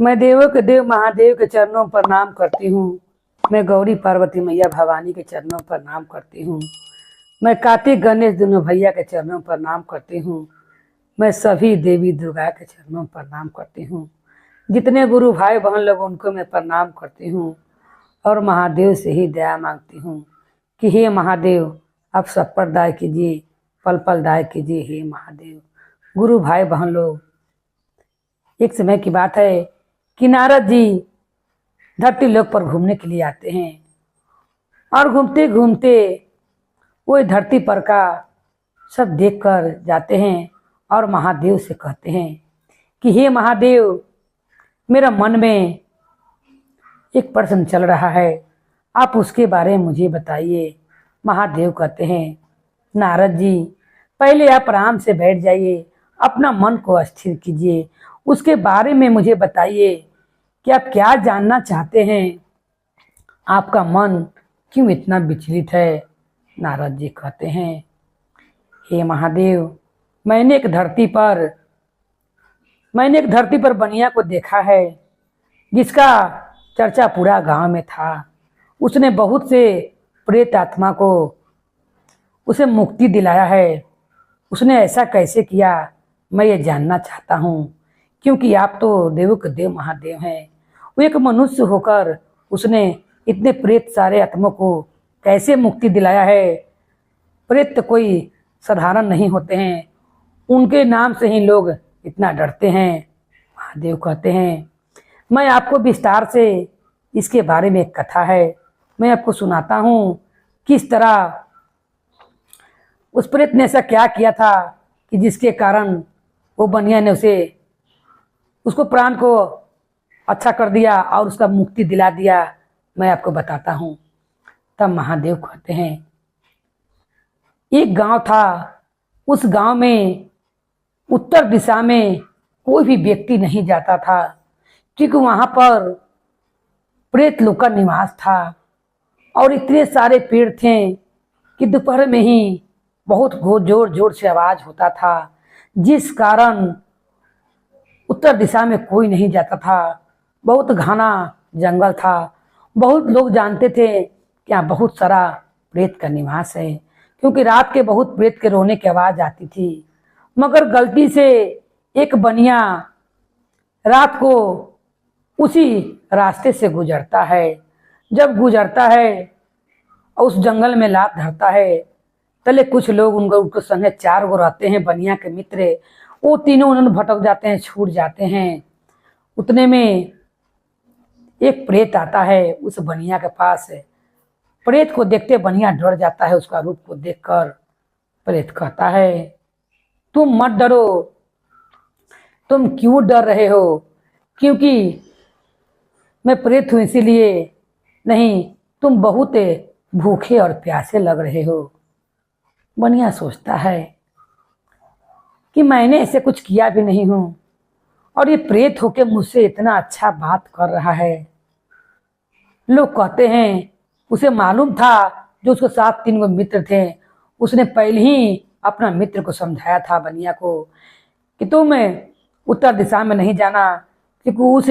मैं देवों के देव महादेव के चरणों पर प्रणाम करती हूँ। मैं गौरी पार्वती मैया भवानी के चरणों पर प्रणाम करती हूँ। मैं कार्तिक गणेश दोनों भैया के चरणों पर प्रणाम करती हूँ। मैं सभी देवी दुर्गा के चरणों पर प्रणाम करती हूँ। जितने गुरु भाई बहन लोग उनको मैं प्रणाम करती हूँ और महादेव से ही दया मांगती हूँ कि हे महादेव आप सब पर दया कीजिए, पल पल दया कीजिए हे महादेव। गुरु भाई बहन लोग, एक समय की बात है कि नारद जी धरती लोक पर घूमने के लिए आते हैं और घूमते घूमते वो धरती पर का सब देख कर जाते हैं और महादेव से कहते हैं कि हे महादेव, मेरा मन में एक प्रश्न चल रहा है, आप उसके बारे में मुझे बताइए। महादेव कहते हैं नारद जी, पहले आप आराम से बैठ जाइए, अपना मन को स्थिर कीजिए, उसके बारे में मुझे बताइए कि आप क्या जानना चाहते हैं, आपका मन क्यों इतना विचलित है। नारद जी कहते हैं हे महादेव, मैंने एक धरती पर बनिया को देखा है जिसका चर्चा पूरा गांव में था। उसने बहुत से प्रेत आत्मा को उसे मुक्ति दिलाया है। उसने ऐसा कैसे किया, मैं ये जानना चाहता हूँ, क्योंकि आप तो देवों के देव महादेव हैं। वो एक मनुष्य होकर उसने इतने प्रेत सारे आत्मा को कैसे मुक्ति दिलाया है। प्रेत कोई साधारण नहीं होते हैं, उनके नाम से ही लोग इतना डरते हैं। महादेव कहते हैं मैं आपको विस्तार से इसके बारे में एक कथा है, मैं आपको सुनाता हूँ किस तरह उस प्रेत ने ऐसा क्या किया था कि जिसके कारण वो बनिया ने उसको प्राण को अच्छा कर दिया और उसका मुक्ति दिला दिया। मैं आपको बताता हूँ। तब महादेव कहते हैं एक गांव था, उस गांव में उत्तर दिशा में कोई भी व्यक्ति नहीं जाता था, क्योंकि वहां पर प्रेत लोग का निवास था और इतने सारे पेड़ थे कि दोपहर में ही बहुत जोर जोर से आवाज होता था, जिस कारण उत्तर दिशा में कोई नहीं जाता था। बहुत घना जंगल था। बहुत लोग जानते थे कि यहाँ बहुत सारा प्रेत का निवास है, क्योंकि रात के बहुत प्रेत के रोने की आवाज आती थी। मगर गलती से एक बनिया रात को उसी रास्ते से गुजरता है। जब गुजरता है और उस जंगल में लात धरता है, तले कुछ लोग उनको संगे 4 गो रहते हैं बनिया के मित्र, वो तीनों उन्होंने भटक जाते हैं, छूट जाते हैं। उतने में एक प्रेत आता है उस बनिया के पास। प्रेत को देखते बनिया डर जाता है, उसका रूप को देखकर। प्रेत कहता है तुम मत डरो। तुम क्यों डर रहे हो? क्योंकि मैं प्रेत हूं इसीलिए नहीं, तुम बहुत भूखे और प्यासे लग रहे हो। बनिया सोचता है कि मैंने ऐसे कुछ किया भी नहीं हूं और ये प्रेत होके मुझसे इतना अच्छा बात कर रहा है। लोग कहते हैं उसे मालूम था, जो उसके साथ 3 गो मित्र थे, उसने पहले ही अपना मित्र को समझाया था बनिया को कि तुम उत्तर दिशा में नहीं जाना, क्योंकि उस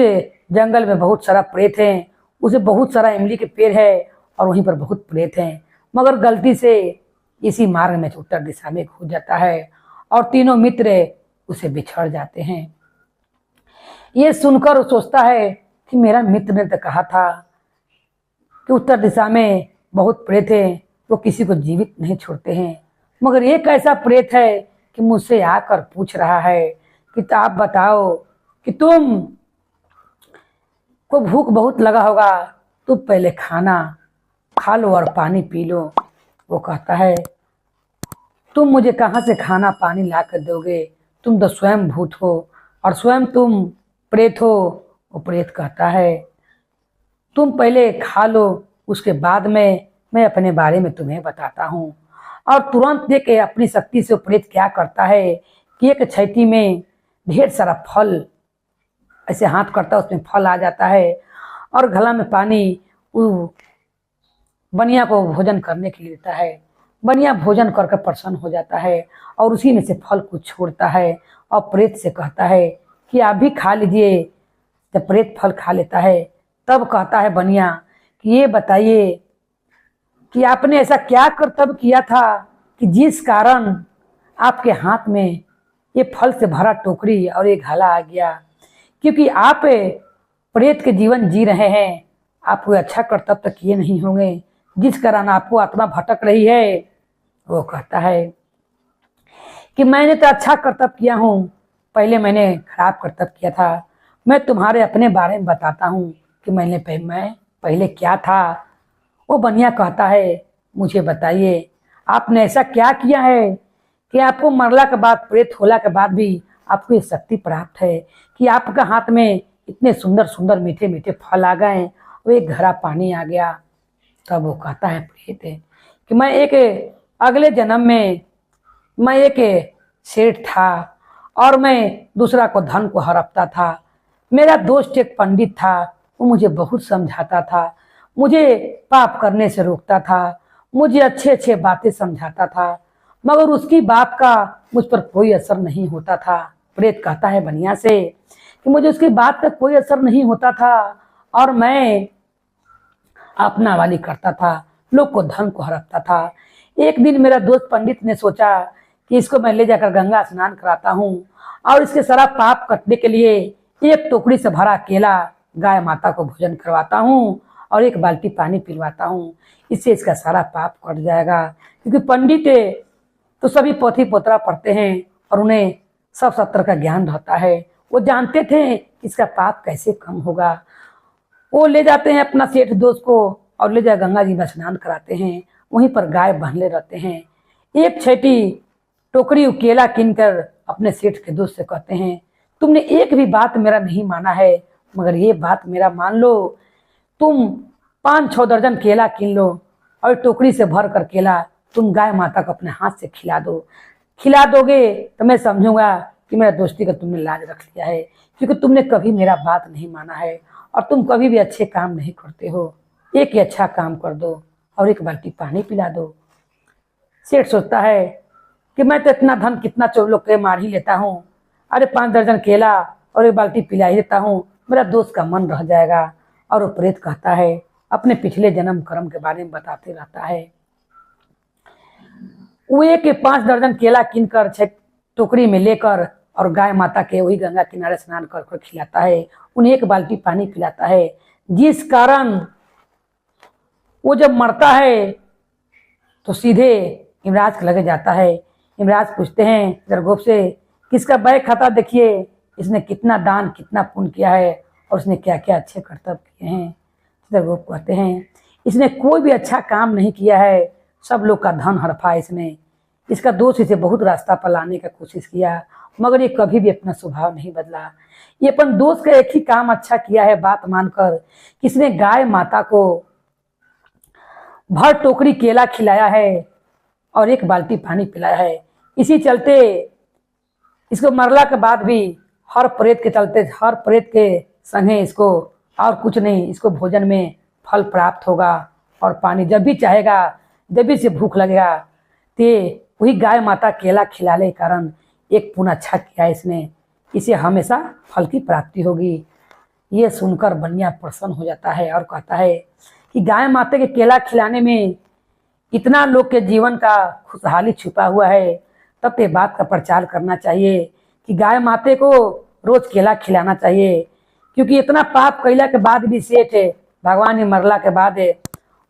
जंगल में बहुत सारा प्रेत है, उसे बहुत सारा इमली के पेड़ है और वहीं पर बहुत प्रेत हैं। मगर गलती से इसी मार्ग में उत्तर दिशा में घुस जाता है और तीनों मित्र उसे बिछड़ जाते हैं। ये सुनकर वो सोचता है कि मेरा मित्र ने तो कहा था कि उत्तर दिशा में बहुत प्रेत है, वो किसी को जीवित नहीं छोड़ते हैं। मगर एक ऐसा प्रेत है कि मुझसे आकर पूछ रहा है कि आप बताओ कि तुम को भूख बहुत लगा होगा, तुम पहले खाना खा लो और पानी पी लो। वो कहता है तुम मुझे कहाँ से खाना पानी ला कर दोगे, तुम तो स्वयं भूत हो और स्वयं तुम प्रेत हो। वो प्रेत कहता है तुम पहले खा लो, उसके बाद में मैं अपने बारे में तुम्हें बताता हूँ। और तुरंत देख अपनी शक्ति से प्रेत क्या करता है कि एक छैती में ढेर सारा फल ऐसे हाथ करता है, उसमें फल आ जाता है और गला में पानी बनिया को भोजन करने के लिए देता है। बनिया भोजन करके प्रसन्न हो जाता है और उसी में से फल को छोड़ता है और प्रेत से कहता है कि आप भी खा लीजिए, जब प्रेत फल खा लेता है तब कहता है बनिया कि ये बताइए कि आपने ऐसा क्या कर्तव्य किया था कि जिस कारण आपके हाथ में ये फल से भरा टोकरी और ये घाला आ गया। क्योंकि आप प्रेत के जीवन जी रहे हैं, आप कोई अच्छा कर्तव्य तो किए नहीं होंगे जिस कारण आपको आत्मा भटक रही है। वो कहता है कि मैंने तो अच्छा कर्तव्य किया हूँ, पहले मैंने खराब कर्तव्य किया था। मैं तुम्हारे अपने बारे में बताता हूँ कि मैं पहले क्या था। वो बनिया कहता है मुझे बताइए आपने ऐसा क्या किया है कि आपको मरला के बाद, प्रेत होला के बाद भी आपको ये शक्ति प्राप्त है कि आपका हाथ में इतने सुंदर सुंदर मीठे मीठे फल आ गए और एक घड़ा पानी आ गया। तब वो कहता है प्रेत है कि मैं एक अगले जन्म में मैं एक सेठ था और मैं दूसरा को धन को हड़पता था। मेरा दोस्त एक पंडित था, वो मुझे बहुत समझाता था, मुझे पाप करने से रोकता था, मुझे अच्छे अच्छे बातें समझाता था, मगर उसकी बात का मुझ पर कोई असर नहीं होता था। प्रेत कहता है बनिया से कि मुझे उसकी बात का कोई असर नहीं होता था और मैं अपना वाली करता था, लोग को धन को हड़पता था। एक दिन मेरा दोस्त पंडित ने सोचा कि इसको मैं ले जाकर गंगा स्नान कराता हूँ और इसके सारा पाप कटने के लिए एक टोकरी से भरा केला गाय माता को भोजन करवाता हूँ और एक बाल्टी पानी पिलवाता हूँ, इससे इसका सारा पाप कट जाएगा। क्योंकि पंडित तो सभी पोथी पोतरा पढ़ते हैं और उन्हें सब सत्र का ज्ञान रहता है, वो जानते थे इसका पाप कैसे कम होगा। वो ले जाते हैं अपना सेठ दोस्त को और ले जाकर गंगा जी में स्नान कराते हैं, वहीं पर गाय बंधले रहते हैं। एक छेटी टोकरी केला किनकर अपने सेठ के दोस्त से कहते हैं तुमने एक भी बात मेरा नहीं माना है, मगर ये बात मेरा मान लो, तुम 5-6 दर्जन केला किन लो और टोकरी से भर कर केला तुम गाय माता को अपने हाथ से खिला दोगे तो मैं समझूंगा कि मेरा दोस्ती का तुमने लाज रख लिया है। क्योंकि तुमने कभी मेरा बात नहीं माना है और तुम कभी भी अच्छे काम नहीं करते हो। एक ही अच्छा काम कर दो और एक बाल्टी पानी पिला दो। सेठ सोचता है कि मैं तो इतना धन कितना चोर लोग के मार ही लेता हूँ, अरे 5 दर्जन केला और एक बाल्टी पिला ही देता हूँ, मेरा दोस्त का मन रह जाएगा। और वो प्रेत कहता है अपने पिछले जन्म कर्म के बारे में बताते रहता है। वो एक 5 दर्जन केला किनकर टोकरी में लेकर और गाय माता के वही गंगा किनारे स्नान कर कर खिलाता है, उन्हें एक बाल्टी पानी पिलाता है, जिस कारण वो जब मरता है तो सीधे यमराज के लगे जाता है। यमराज पूछते हैं चित्रगुप्त से किसका बैग खाता देखिए, इसने कितना दान कितना पुण्य किया है और उसने क्या क्या अच्छे कर्तव्य किए हैं। चित्रगुप्त कहते हैं इसने कोई भी अच्छा काम नहीं किया है, सब लोग का धन हड़पा इसने, इसका दोस्त इसे बहुत रास्ता पर लाने का कोशिश किया मगर ये कभी भी अपना स्वभाव नहीं बदला। ये अपन दोस्त का एक ही काम अच्छा किया है बात मानकर, किसने गाय माता को भर टोकरी केला खिलाया है और एक बाल्टी पानी पिलाया है। इसी चलते इसको मरला के बाद भी हर प्रेत के संगे इसको और कुछ नहीं, इसको भोजन में फल प्राप्त होगा और पानी जब भी चाहेगा, जब भी इसे भूख लगेगा ते वही गाय माता केला खिलाने के कारण एक पुण्य अच्छा किया इसने, इसे हमेशा फल की प्राप्ति होगी। ये सुनकर बनिया प्रसन्न हो जाता है और कहता है कि गाय माता के केला खिलाने में इतना लोग के जीवन का खुशहाली छुपा हुआ है, तब ये बात का प्रचार करना चाहिए कि गाय माते को रोज केला खिलाना चाहिए। क्योंकि इतना पाप कैला के बाद भी सेठ भगवान ने मरला के बाद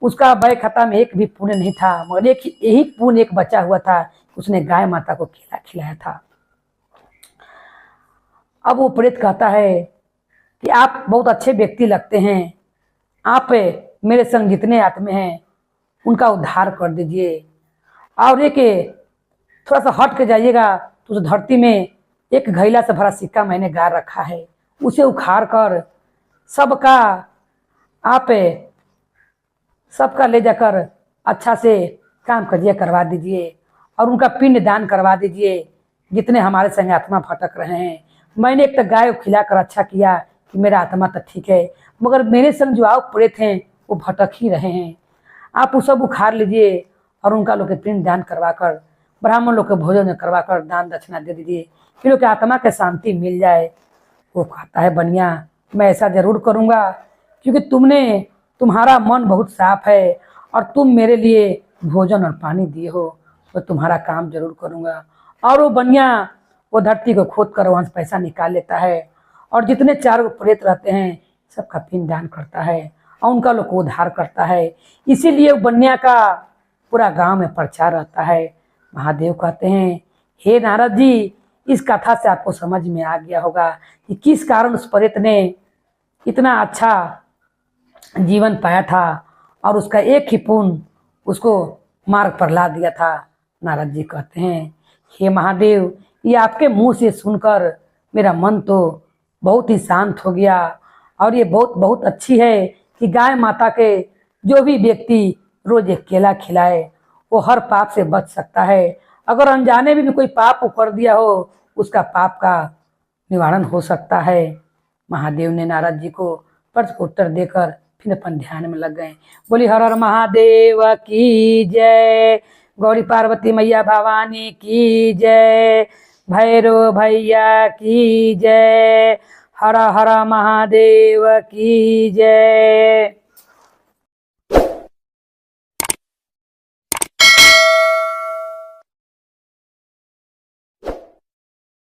उसका बैग खाता में एक भी पुण्य नहीं था, मगर एक यही पुण्य एक बचा हुआ था, उसने गाय माता को केला खिलाया था। अब वो प्रेत कहता है कि आप बहुत अच्छे व्यक्ति लगते हैं, आप मेरे संग जितने आत्मे हैं उनका उद्धार कर दीजिए और एक थोड़ा सा हट के जाइएगा तो उस धरती में एक घैला से भरा सिक्का मैंने गाड़ रखा है, उसे उखाड़ कर सबका ले जाकर अच्छा से काम करिए करवा दीजिए और उनका पिंड दान करवा दीजिए जितने हमारे संग आत्मा भटक रहे हैं। मैंने एक तो गाय को खिलाकर अच्छा किया कि मेरा आत्मा तो ठीक है, मगर मेरे संग जो आप प्रेत हैं वो भटक ही रहे हैं। आप वो सब उखाड़ लीजिए और उनका लोग के पिंड दान करवाकर, ब्राह्मण लोग के भोजन करवाकर दान दक्षिणा दे दीजिए, फिर लोग के आत्मा के शांति मिल जाए। वो कहता है बनिया मैं ऐसा जरूर करूँगा, क्योंकि तुम्हारा मन बहुत साफ है और तुम मेरे लिए भोजन और पानी दिए हो, तो तुम्हारा काम जरूर करूँगा। और वो बनिया वो धरती को खोद कर वहाँ से पैसा निकाल लेता है और जितने चारों प्रेत रहते हैं सबका पिंडदान करता है और उनका लोग को उद्धार करता है। इसीलिए वो बनिया का पूरा गांव में प्रचार रहता है। महादेव कहते हैं, हे नारद जी, इस कथा से आपको समझ में आ गया होगा कि किस कारण उस प्रेत ने इतना अच्छा जीवन पाया था और उसका एक ही पुण्य उसको मार्ग पर ला दिया था। नारद जी कहते हैं, हे महादेव, ये आपके मुंह से सुनकर मेरा मन तो बहुत ही शांत हो गया और ये बहुत बहुत अच्छी है कि गाय माता के जो भी व्यक्ति रोज एक केला खिलाए वो हर पाप से बच सकता है। अगर अनजाने में भी कोई पाप वो कर दिया हो उसका पाप का निवारण हो सकता है। महादेव ने नारद जी को प्रश्न को उत्तर देकर फिर अपन ध्यान में लग गए। बोली हर हर महादेव की जय, गौरी पार्वती मैया भवानी की जय, भैरव भैया की जय, हर हर महादेव की जय।